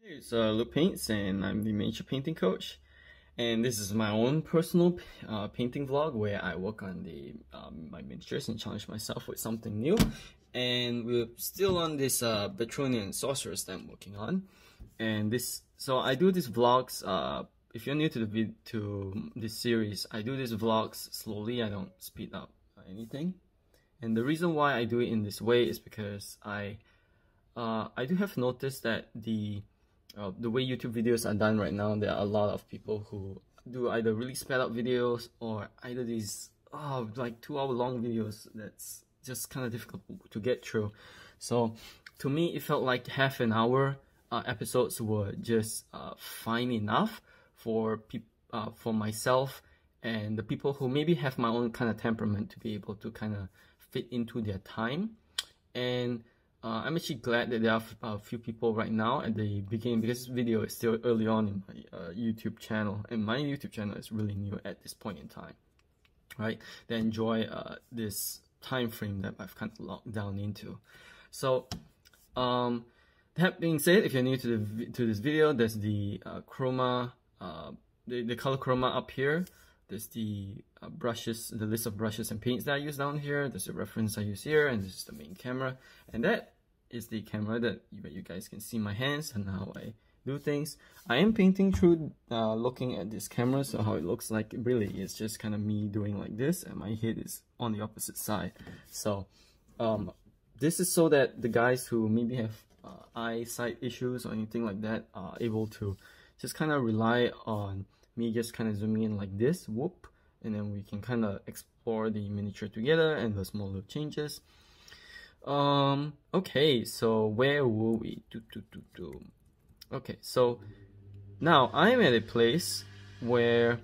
It's Luke Paints, and I'm the miniature painting coach. And this is my own personal painting vlog where I work on the my miniatures and challenge myself with something new. And we're still on this Bretonnian Sorceress that I'm working on. And so I do these vlogs. If you're new to this series, I do these vlogs slowly. I don't speed up anything. And the reason why I do it in this way is because I do have noticed that the way YouTube videos are done right now, there are a lot of people who do either really sped up videos or either these like 2-hour long videos that's just kind of difficult to get through. So to me, it felt like half an hour episodes were just fine enough for myself and the people who maybe have my own kind of temperament to be able to kind of fit into their time. And I'm actually glad that there are a few people right now at the beginning, because this video is still early on in my YouTube channel, and my YouTube channel is really new at this point in time, right? They enjoy this time frame that I've kind of locked down into. So that being said, if you're new to this video, there's the chroma, the color chroma up here. There's the brushes, the list of brushes and paints that I use down here. There's a reference I use here, and this is the main camera. And that is the camera that you guys can see my hands and how I do things. I am painting through looking at this camera, so how it looks like really is just kind of me doing like this, and my head is on the opposite side. So this is so that the guys who maybe have eyesight issues or anything like that are able to just kind of rely on me just kind of zooming in like this, whoop, and then we can kind of explore the miniature together and the small little changes. Okay, so where were we? Okay, so now I'm at a place where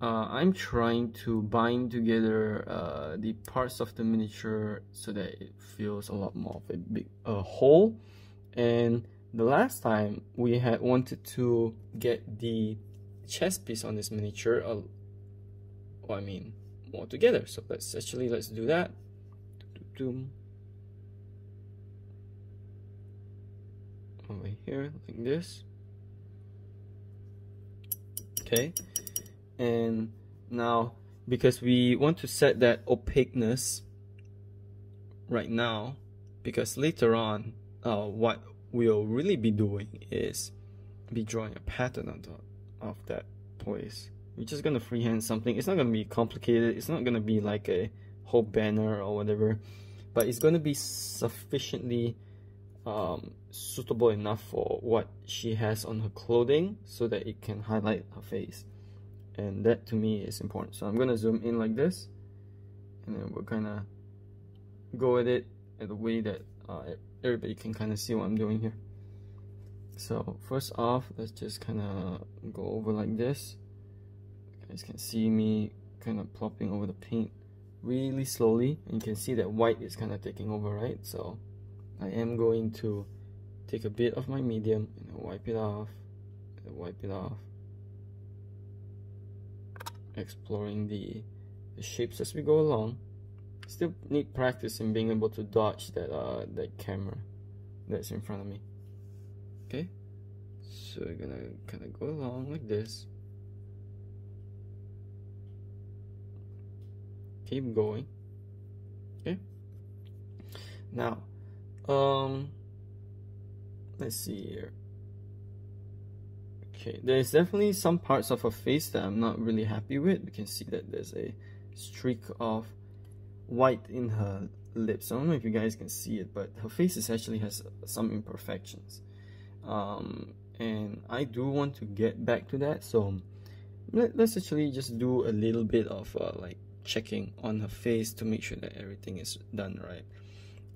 I'm trying to bind together the parts of the miniature so that it feels a lot more of a big whole. And the last time we had wanted to get the chest piece on this miniature, more together. So let's do that. Over here like this. Okay, and now because we want to set that opaqueness right now, because later on what we'll really be doing is be drawing a pattern on top of that place. We're just gonna freehand something. It's not gonna be complicated, it's not gonna be like a whole banner or whatever, but it's gonna be sufficiently suitable enough for what she has on her clothing so that it can highlight her face, and that to me is important. So I'm gonna zoom in like this, and then we're gonna go at it in a way that everybody can kind of see what I'm doing here. So first off, let's just kind of go over like this. You guys can see me kind of plopping over the paint really slowly, and you can see that white is kind of taking over, right? So I am going to take a bit of my medium and wipe it off, exploring the shapes as we go along. Still need practice in being able to dodge that camera that's in front of me. Okay, so we're gonna kind of go along like this. Keep going. Okay, now let's see here. Okay, there's definitely some parts of her face that I'm not really happy with. You can see that there's a streak of white in her lips. I don't know if you guys can see it, but her face actually has some imperfections. And I do want to get back to that, so let's actually just do a little bit of like checking on her face to make sure that everything is done right.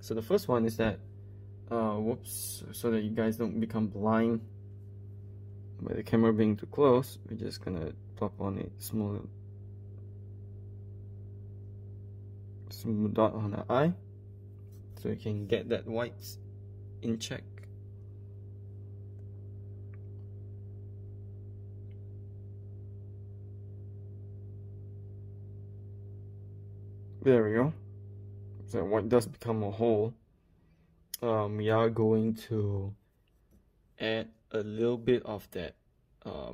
So the first one is that whoops, so that you guys don't become blind by the camera being too close, we're just gonna plop on a small dot on the eye so you can get that white in check. There we go. So white does become a hole. We are going to add a little bit of that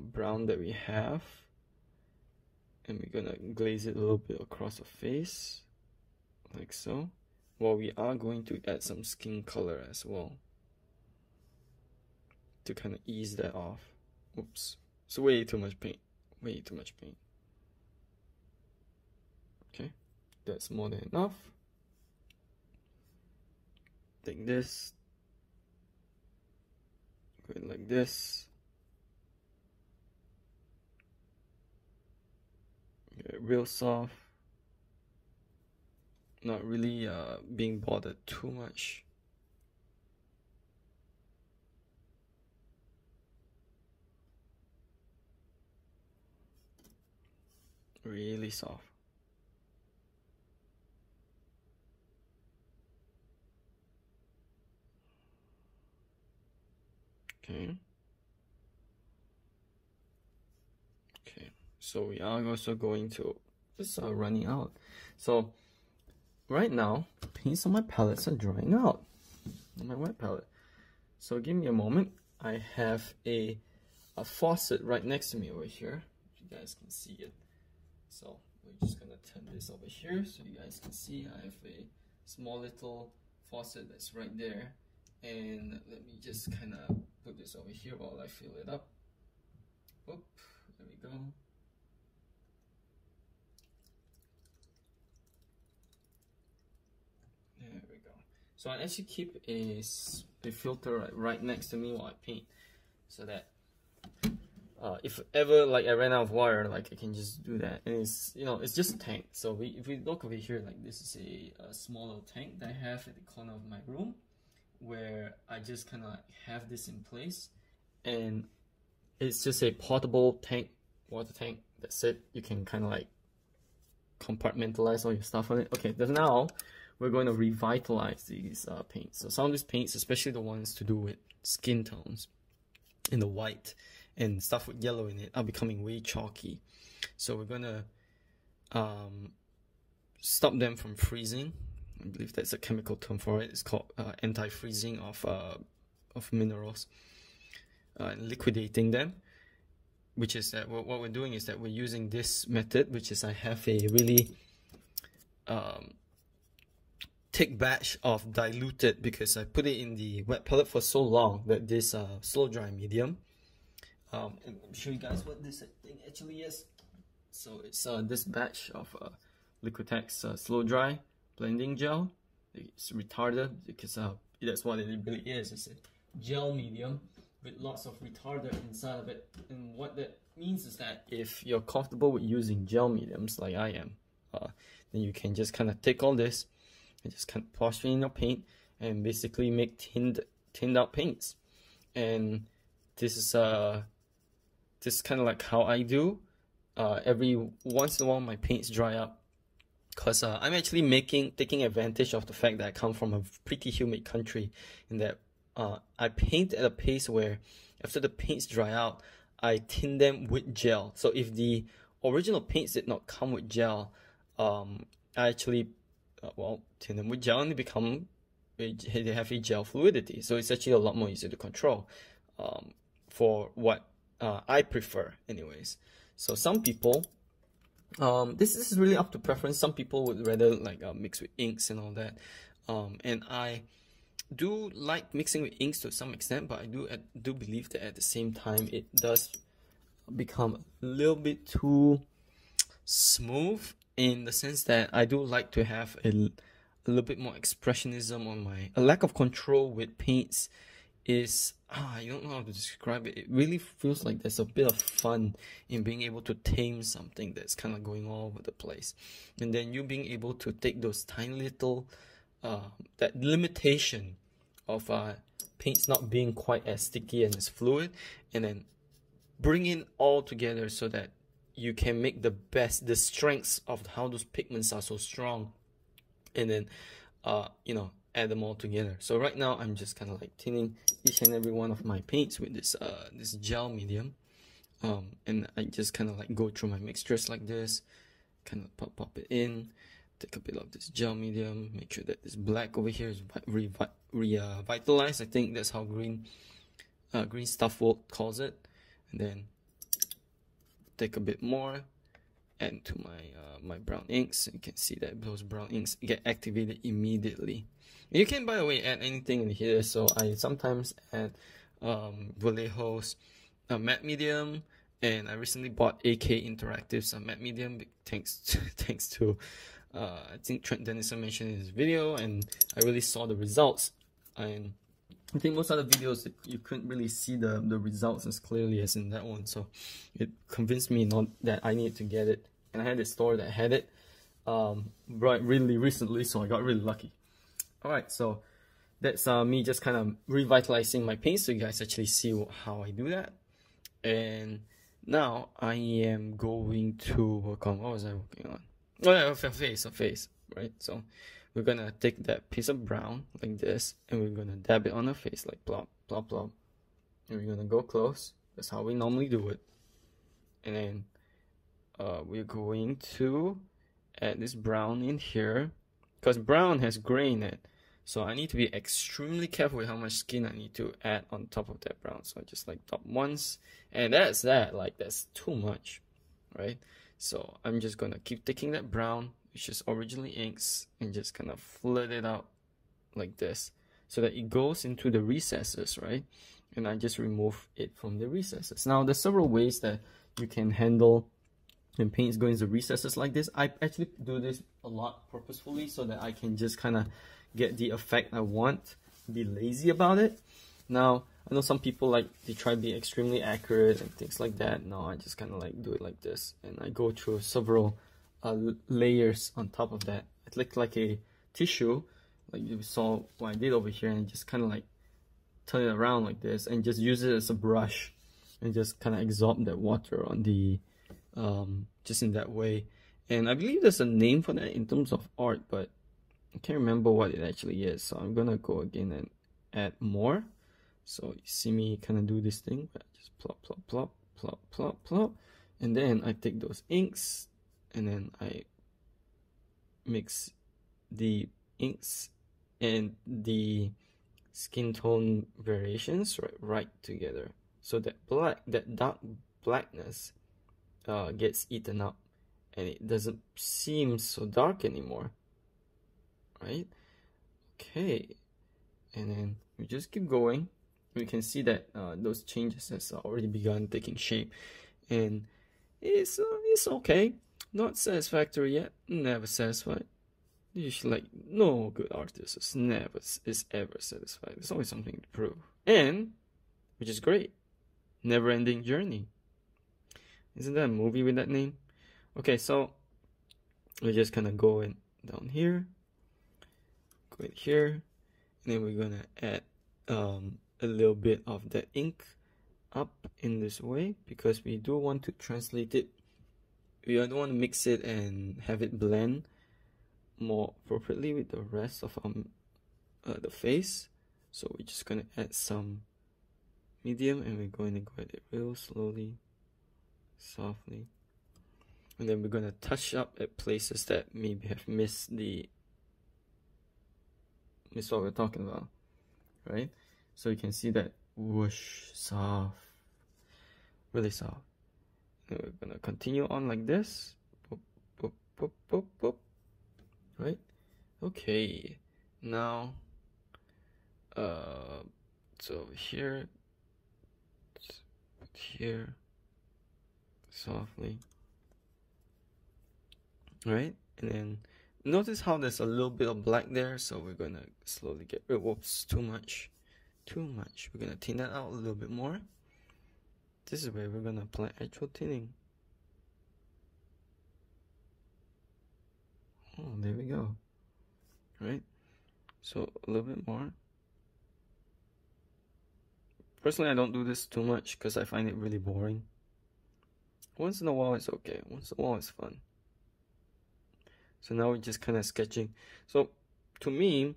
brown that we have, and we're gonna glaze it a little bit across the face, like so. Well, we are going to add some skin color as well to kind of ease that off. Oops, it's way too much paint. Way too much paint. Okay, that's more than enough. Take this, go in like this. Get it real soft. Not really being bothered too much. Really soft. Okay. Okay. So we are also going to just running out. So right now, paints on my palettes are drying out on my wet palette. So give me a moment. I have a faucet right next to me over here. You guys can see it. So we're just gonna turn this over here so you guys can see. I have a small little faucet that's right there, and let me just kind of put this over here while I fill it up. Oop, there we go. There we go. So I actually keep a filter right next to me while I paint, so that if ever like I ran out of water, like I can just do that. And it's, you know, it's just a tank. So if we look over here, like this is a small little tank that I have at the corner of my room, where I just kind of have this in place, and it's just a portable tank, water tank. That's it. You can kind of like compartmentalize all your stuff on it. Okay, then now we're going to revitalize these paints. So some of these paints, especially the ones to do with skin tones in the white and stuff with yellow in it, are becoming way chalky. So we're gonna stop them from freezing. I believe that's a chemical term for it. It's called anti-freezing of minerals, liquidating them. Which is that what we're doing is that we're using this method, which is I have a really thick batch of diluted, because I put it in the wet palette for so long that this slow dry medium. And let me show you guys what this thing actually is. So it's this batch of Liquitex slow dry blending gel. It's retardant because that's what it really is. It's a gel medium with lots of retardant inside of it. And what that means is that if you're comfortable with using gel mediums like I am, then you can just kind of take all this and just kind of plastering in your paint and basically make tinned out paints. And this is kind of like how I do. Every once in a while my paints dry up, because I'm actually taking advantage of the fact that I come from a pretty humid country, in that I paint at a pace where after the paints dry out, I tin them with gel. So if the original paints did not come with gel, I actually tin them with gel, and they have a gel fluidity. So it's actually a lot more easier to control for what I prefer anyways. So some people, this is really up to preference. Some people would rather like mix with inks and all that, and I do like mixing with inks to some extent, but I do believe that at the same time it does become a little bit too smooth, in the sense that I do like to have a little bit more expressionism on a lack of control with paints. Is I don't know how to describe it. It really feels like there's a bit of fun in being able to tame something that's kind of going all over the place, and then you being able to take those tiny little that limitation of paints not being quite as sticky and as fluid, and then bring it all together so that you can make the strengths of how those pigments are so strong, and then add them all together. So right now I'm just kind of like tinning each and every one of my paints with this this gel medium, and I just kind of like go through my mixtures like this, kind of pop it in. take a bit of this gel medium, make sure that this black over here is revitalized. I think that's how green stuff calls it. And then take a bit more, add to my brown inks. You can see that those brown inks get activated immediately. You can, by the way, add anything in here. So I sometimes add Vallejo's matte medium, and I recently bought AK Interactive's matte medium thanks to I think Trent Dennison mentioned in his video, and I really saw the results. And I think most other videos you couldn't really see the results as clearly as in that one, so it convinced me not that I needed to get it. And I had a store that had it really recently, so I got really lucky. Alright, so that's me just kind of revitalizing my paint so you guys actually see how I do that. And now I am going to work on, what was I working on? Oh yeah, a face, right? So we're gonna take that piece of brown like this, and we're gonna dab it on her face like plop, plop, plop. And we're gonna go close. That's how we normally do it. And then we're going to add this brown in here, because brown has gray in it. So I need to be extremely careful with how much skin I need to add on top of that brown. So I just like top once, and that's that. Like, that's too much, right? So I'm just gonna keep taking that brown, which is originally inks, and just kind of flood it out like this, so that it goes into the recesses, right? And I just remove it from the recesses. Now, there's several ways that you can handle when paints go into recesses like this. I actually do this a lot purposefully so that I can just kind of get the effect I want, be lazy about it. Now, I know some people like, they try to be extremely accurate and things like that. No, I just kind of like do it like this, and I go through several layers on top of that. It looked like a tissue, like you saw what I did over here, and just kind of like turn it around like this and just use it as a brush and just kind of absorb that water on the just in that way. And I believe there's a name for that in terms of art, but I can't remember what it actually is. So I'm gonna go again and add more. So you see me kind of do this thing, just plop, plop, plop, plop, plop, plop, and then I take those inks and then I mix the inks and the skin tone variations right together, so that dark blackness gets eaten up and it doesn't seem so dark anymore, right? Okay, and then we just keep going. We can see that those changes has already begun taking shape, and it's okay. Not satisfactory yet. Never satisfied. Usually, like, no good artist is ever satisfied. There's always something to prove, and which is great. Never-ending journey. Isn't that a movie with that name? Okay, so we're just kind of going down here, go in here, and then we're gonna add a little bit of that ink up in this way, because we do want to translate it. We don't want to mix it and have it blend more appropriately with the rest of the face. So we're just gonna add some medium, and we're going to go at it real slowly, softly, and then we're gonna touch up at places that maybe have missed what we're talking about, right? So you can see that whoosh, soft, really soft. And we're gonna continue on like this, boop, boop, boop, boop, boop. Right? Okay. Now, so here, softly. Right? And then notice how there's a little bit of black there, so we're gonna slowly get rid. Whoops, too much. We're gonna thin that out a little bit more. This is where we're gonna apply actual thinning. Oh, there we go. Right? So a little bit more. Personally, I don't do this too much because I find it really boring. Once in a while it's okay. Once in a while it's fun. So now we're just kind of sketching. So to me,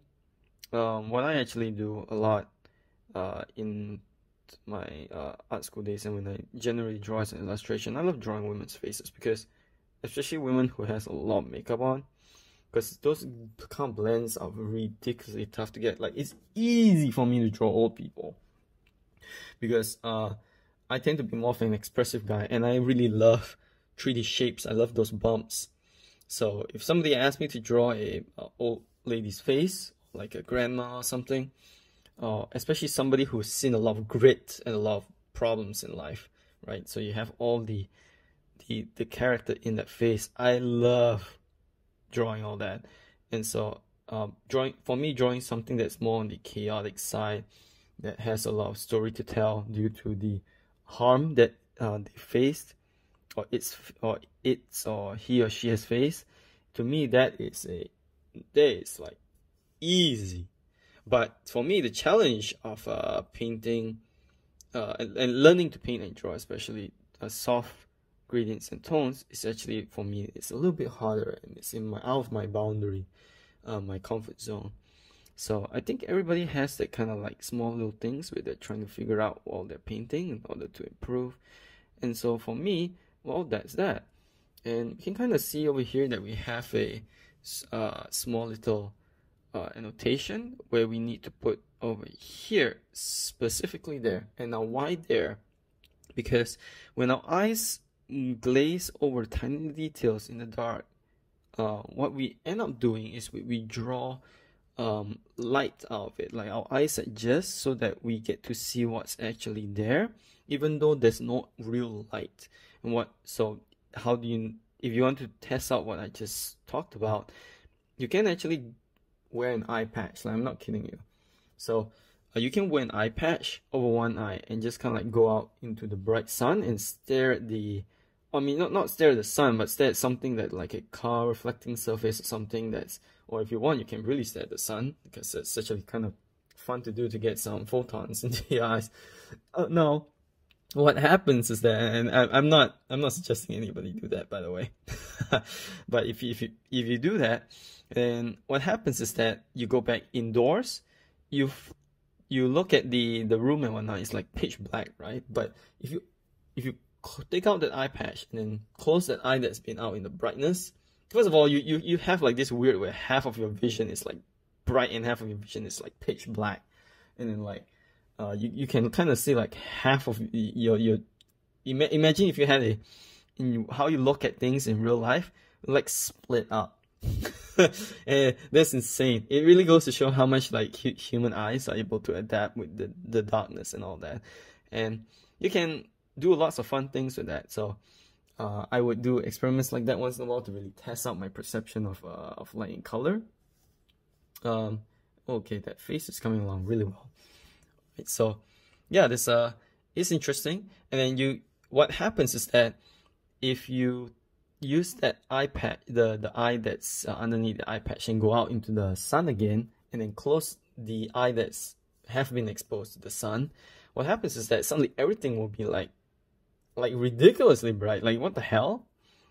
what I actually do a lot in my art school days, and when I generally draw as an illustration, I love drawing women's faces, because especially women who has a lot of makeup on, because those kind of blends are ridiculously tough to get. Like, it's easy for me to draw old people because I tend to be more of an expressive guy, and I really love 3D shapes. I love those bumps. So if somebody asked me to draw a old lady's face, like a grandma or something, especially somebody who's seen a lot of grit and a lot of problems in life, right? So you have all the character in that face. I love drawing all that. And so drawing something that's more on the chaotic side, that has a lot of story to tell due to the harm that they faced, or he or she has faced. To me, that is like easy. But for me, the challenge of painting and learning to paint and draw, especially soft gradients and tones, is actually, for me, it's a little bit harder, and it's out of my boundary, my comfort zone. So I think everybody has that kind of like small little things where they're trying to figure out while they're painting in order to improve. And so for me, well, that's that. And you can kind of see over here that we have a small little annotation where we need to put over here, specifically there. And now why there? Because when our eyes glaze over tiny details in the dark, what we end up doing is we draw light out of it. Like, our eyes adjust so that we get to see what's actually there, even though there's no real light. And so how do you, if you want to test out what I just talked about, you can actually wear an eye patch. Like, I'm not kidding you. So you can wear an eye patch over one eye and just kind of like go out into the bright sun and stare at not stare at the sun, but stare at something that, like a car reflecting surface or something that's, or if you want, you can really stare at the sun, because it's actually kind of fun to do to get some photons into your eyes. No, what happens is that, and I'm not suggesting anybody do that, by the way, but if you do that, then what happens is that you go back indoors, you look at the room and whatnot, it's like pitch black, right? But if you take out that eye patch and then close that eye that's been out in the brightness, first of all, you have like this weird where half of your vision is like bright and half of your vision is like pitch black, and then like you can kind of see like half of your imagine if you had how you look at things in real life, like split up. And that's insane. It really goes to show how much like human eyes are able to adapt with the darkness and all that. And you can do lots of fun things with that. So I would do experiments like that once in a while to really test out my perception of light and color. Okay, that face is coming along really well. Right, so yeah, this is interesting. And then what happens is that if you use that eye patch, the eye that's underneath the eye patch, and go out into the sun again, and then close the eye that's have been exposed to the sun, what happens is that suddenly everything will be like ridiculously bright. Like, what the hell?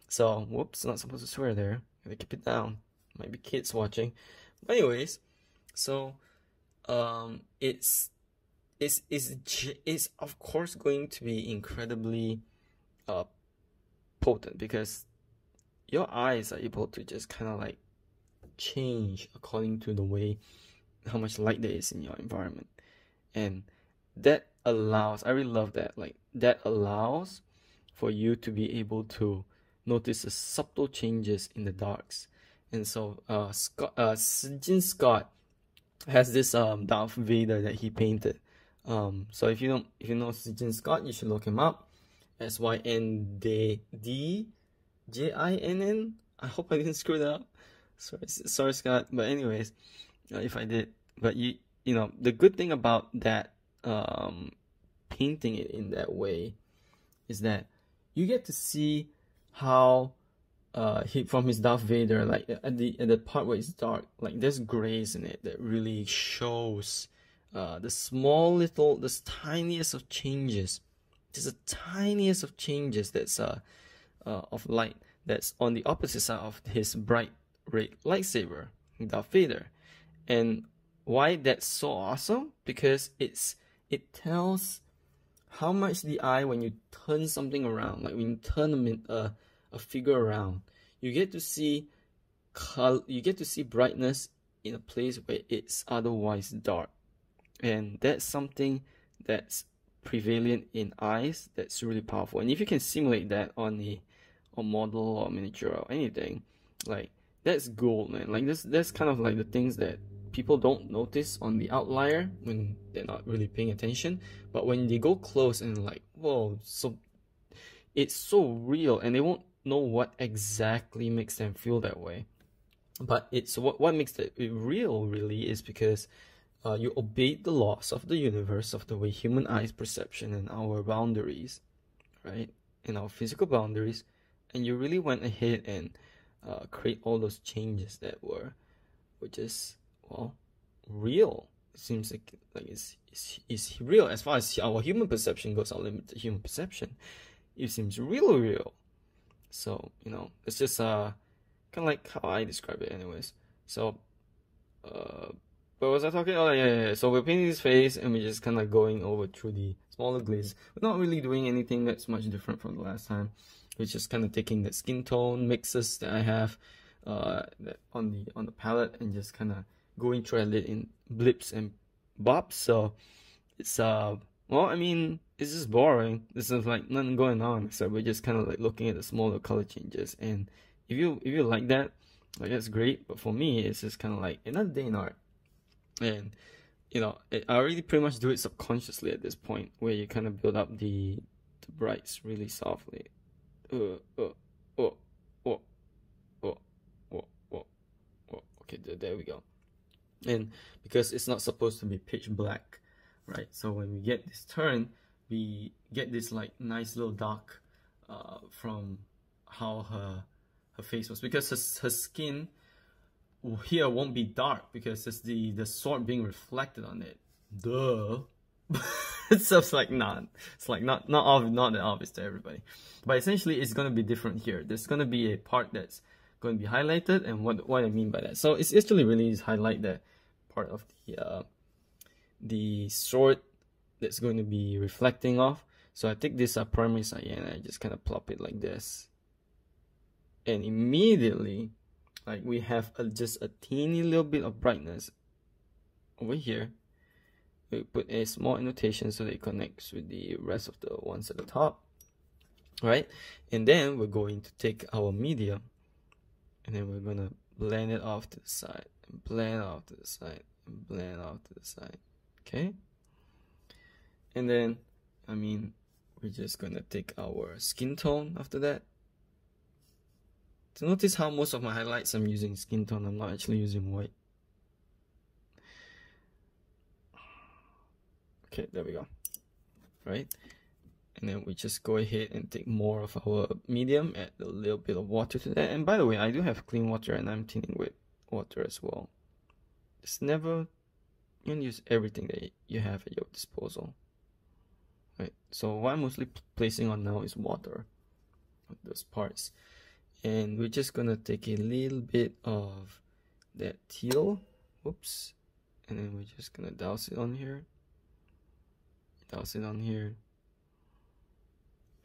So, whoops, not supposed to swear there. Gotta keep it down. Might be kids watching. But anyways, so it's of course going to be incredibly potent, because your eyes are able to just kind of like change according to the way how much light there is in your environment. And that allows, I really love that, like that allows for you to be able to notice the subtle changes in the darks. And so Jin Scott has this Darth Vader that he painted. So if you know Jin Scott, you should look him up. SYNDJINN. I hope I didn't screw that up. Sorry Scott. But anyways, if I did, but you know, the good thing about that painting it in that way is that you get to see how from his Darth Vader, like at the part where it's dark, like there's grays in it that really shows the tiniest of changes. Just the tiniest of changes that's of light that's on the opposite side of his bright red lightsaber, Darth Vader. And why that's so awesome? Because it tells how much the eye, when you turn something around, like when you turn a figure around, you get to see you get to see brightness in a place where it's otherwise dark, and that's something that's prevalent in eyes that's really powerful. And if you can simulate that on a model or miniature or anything, like, that's gold, man. Like, that's kind of like the things that people don't notice on the outlier when they're not really paying attention, but when they go close and like, whoa, so it's so real, and they won't know what exactly makes them feel that way. But it's what makes it real, really, is because you obeyed the laws of the universe, of the way human eyes perception and our boundaries, right, and our physical boundaries, and you really went ahead and create all those changes that were just, well, real. It seems like it's real as far as our human perception goes, our limited human perception. It seems real. So, you know, it's just kind of like how I describe it anyways. So what was I talking? Oh yeah. So we're painting his face, and we're just kind of going over through the smaller glaze. We're not really doing anything that's much different from the last time. We're just kind of taking the skin tone mixes that I have on the palette, and just kind of going through it in blips and bobs. So it's well, I mean, it's just boring. There's like nothing going on, except we're just kind of like looking at the smaller color changes. And if you like that, like, that's great. But for me, it's just kind of like another day in art. And you know, I already pretty much do it subconsciously at this point, where you kind of build up the brights really softly. Okay, there we go. And because it's not supposed to be pitch black, right? So when we get this turn, we get this like nice little dark from how her face was, because her skin here won't be dark because it's the sword being reflected on it. Duh. It's just like not that obvious to everybody. But essentially, it's gonna be different here. There's gonna be a part that's going to be highlighted, and what I mean by that. So it's actually really is highlight that part of the sword that's going to be reflecting off. So I take this primary cyan and I just kind of plop it like this, and immediately, like, we have just a teeny little bit of brightness over here. We put a small annotation so that it connects with the rest of the ones at the top, right? And then we're going to take our medium, and then we're gonna blend it off to the side, and blend off to the side, and blend off to the side. Okay? And then, I mean, we're just gonna take our skin tone after that. So notice how most of my highlights I'm using skin tone, I'm not actually using white. Okay, there we go. Right? And then we just go ahead and take more of our medium, add a little bit of water to that. And by the way, I do have clean water, and I'm tinting with water as well. It's never, you can use everything that you have at your disposal. Right? So what I'm mostly placing on now is water on those parts. And we're just gonna take a little bit of that teal, whoops, and then we're just gonna douse it on here,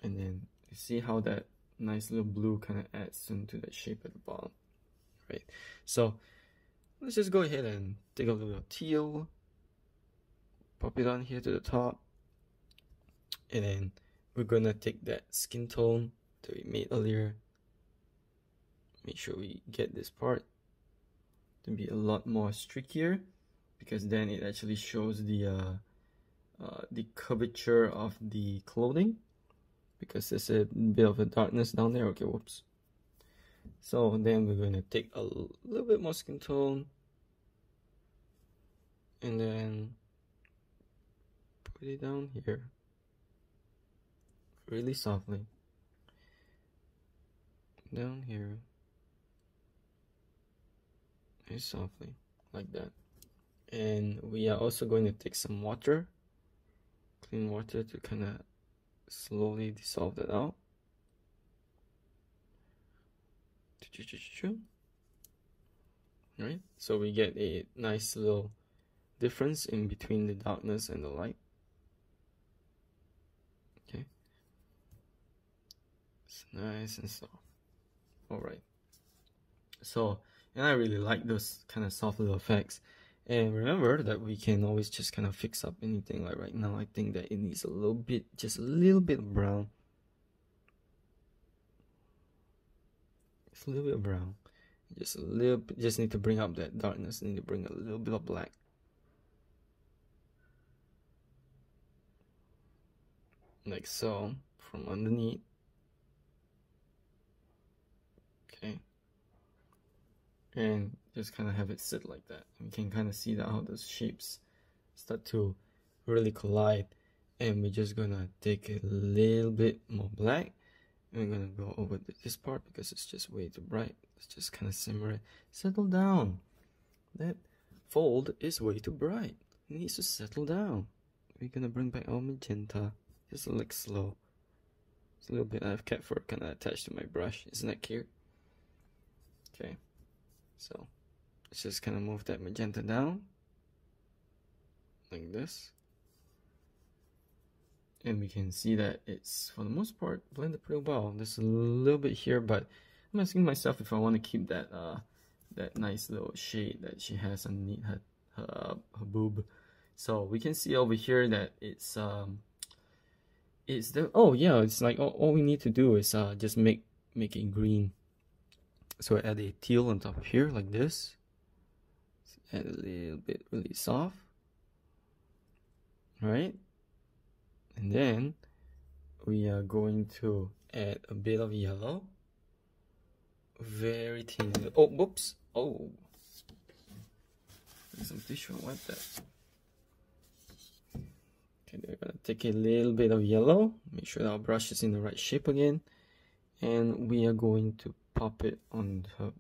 and then you see how that nice little blue kind of adds into that shape at the bottom, right? So let's just go ahead and take a little teal, pop it on here to the top, and then we're gonna take that skin tone that we made earlier. Make sure we get this part to be a lot more streakier, because then it actually shows the curvature of the clothing, because there's a bit of a darkness down there. Okay, whoops. So then we're going to take a little bit more skin tone, and then put it down here really softly, down here very softly, like that. And we are also going to take some water, clean water, to kind of slowly dissolve that out. Right? So we get a nice little difference in between the darkness and the light. Okay. It's nice and soft. Alright. So And I really like those kind of soft little effects. And remember that we can always just kind of fix up anything. Like right now, I think that it needs a little bit, just a little bit of brown. Just a little bit of brown. Just a little bit, just need to bring up that darkness. Need to bring a little bit of black. Like so, from underneath. Okay. And just kind of have it sit like that. We can kind of see that how those shapes start to really collide. And we're just gonna take a little bit more black. And we're gonna go over this part because it's just way too bright. Let's just kind of simmer it. Settle down. That fold is way too bright. It needs to settle down. We're gonna bring back our magenta. Just a little slow. It's a little bit. I have cat fur kind of attached to my brush. Isn't that cute? Okay. So let's just kind of move that magenta down like this. And we can see that it's, for the most part, blended pretty well. There's a little bit here, but I'm asking myself if I want to keep that that nice little shade that she has underneath her boob. So we can see over here that it's the, oh yeah, it's like all we need to do is just make it green. So add a teal on top of here like this. Add a little bit really soft. Right? And then we are going to add a bit of yellow. Very teeny. Oh, whoops. Oh. Need some tissue and wipe that. Okay, we're gonna take a little bit of yellow. Make sure our brush is in the right shape again. And we are going to pop it on the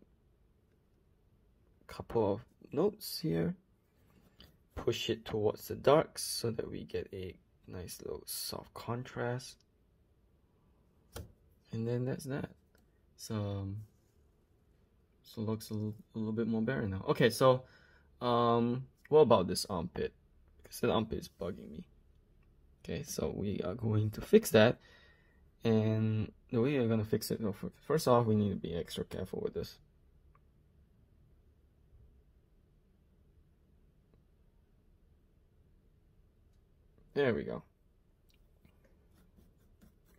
couple of notes here. Push it towards the darks so that we get a nice little soft contrast. And then that's that. So it looks a little bit more barren now. Okay, so what about this armpit? Because the armpit is bugging me. Okay, so we are going to fix that. And the way we're gonna fix it, first off, we need to be extra careful with this. There we go.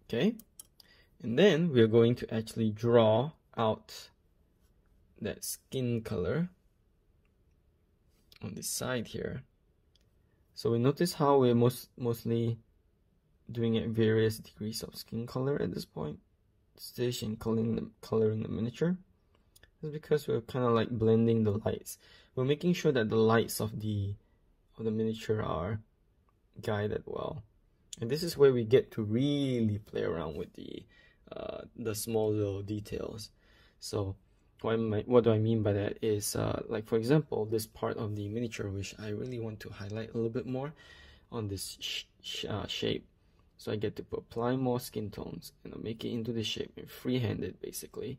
Okay, and then we're going to actually draw out that skin color on this side here. So we notice how we're mostly doing it various degrees of skin color at this point, stage and coloring the miniature. It's because we're kind of like blending the lights. We're making sure that the lights of the miniature are guided well, and this is where we get to really play around with the small little details. So what do I mean by that is like, for example, this part of the miniature which I really want to highlight a little bit more on this shape. So I get to apply more skin tones and make it into the shape and freehand basically,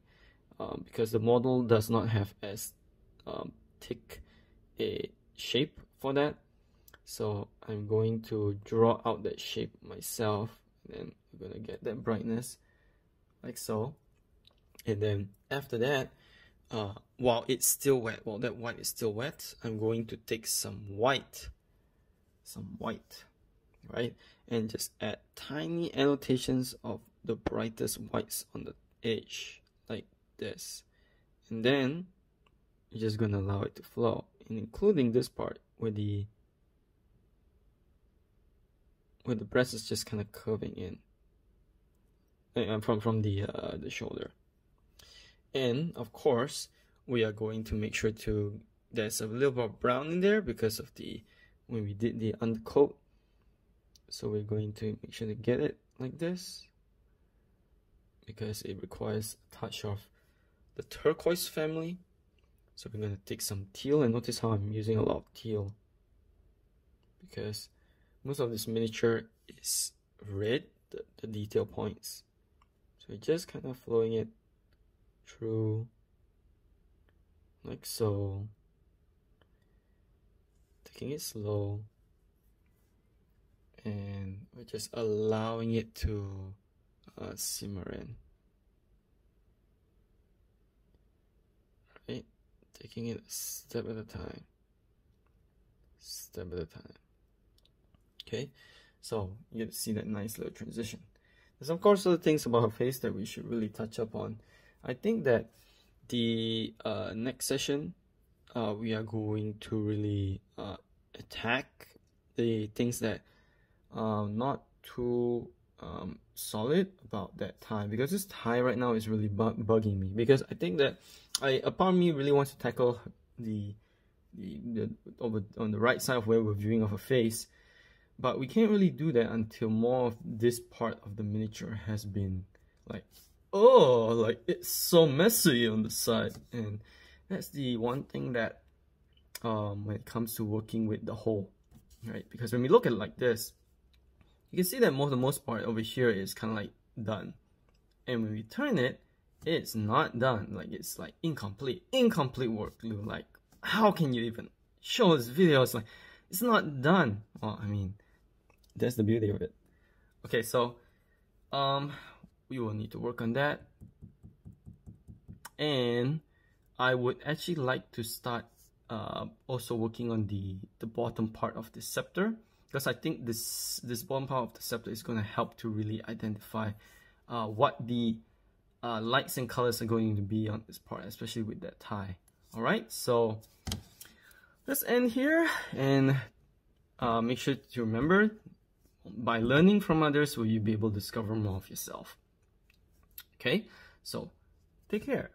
because the model does not have as thick a shape for that. So I'm going to draw out that shape myself, and then we're gonna get that brightness like so. And then after that, while it's still wet, while that white is still wet, I'm going to take some white, right, and just add tiny annotations of the brightest whites on the edge like this. And then you're just gonna allow it to flow, and including this part where the breast is just kind of curving in from the shoulder. And of course, we are going to make sure there's a little bit of brown in there because of when we did the undercoat. So we're going to make sure to get it like this because it requires a touch of the turquoise family. So we're going to take some teal, and notice how I'm using a lot of teal because most of this miniature is red, the detail points. So we're just kind of flowing it through like so, taking it slow, and we're just allowing it to simmer in. Right? taking it step at a time. Step at a time. Okay, so you get to see that nice little transition. There's of course other things about her face that we should really touch up on. I think that the next session we are going to really attack the things that are not too solid about that tie, because this tie right now is really bugging me, because I think that a part of me really wants to tackle the over on the right side of where we're viewing of a face, but we can't really do that until more of this part of the miniature has been like, oh, like it's so messy on the side. And that's the one thing that when it comes to working with the whole, right? Because when we look at it like this, you can see that the most part over here is kind of like done, and when we turn it, it's not done. Like it's like incomplete work. Like, how can you even show this video? It's like, it's not done. Well, I mean, that's the beauty of it. Okay, so we will need to work on that, and I would actually like to start also working on the bottom part of the scepter, because I think this bottom part of the scepter is going to help to really identify what the lights and colors are going to be on this part, especially with that tie. Alright, so let's end here, and make sure to remember, by learning from others will you be able to discover more of yourself. Okay, so take care.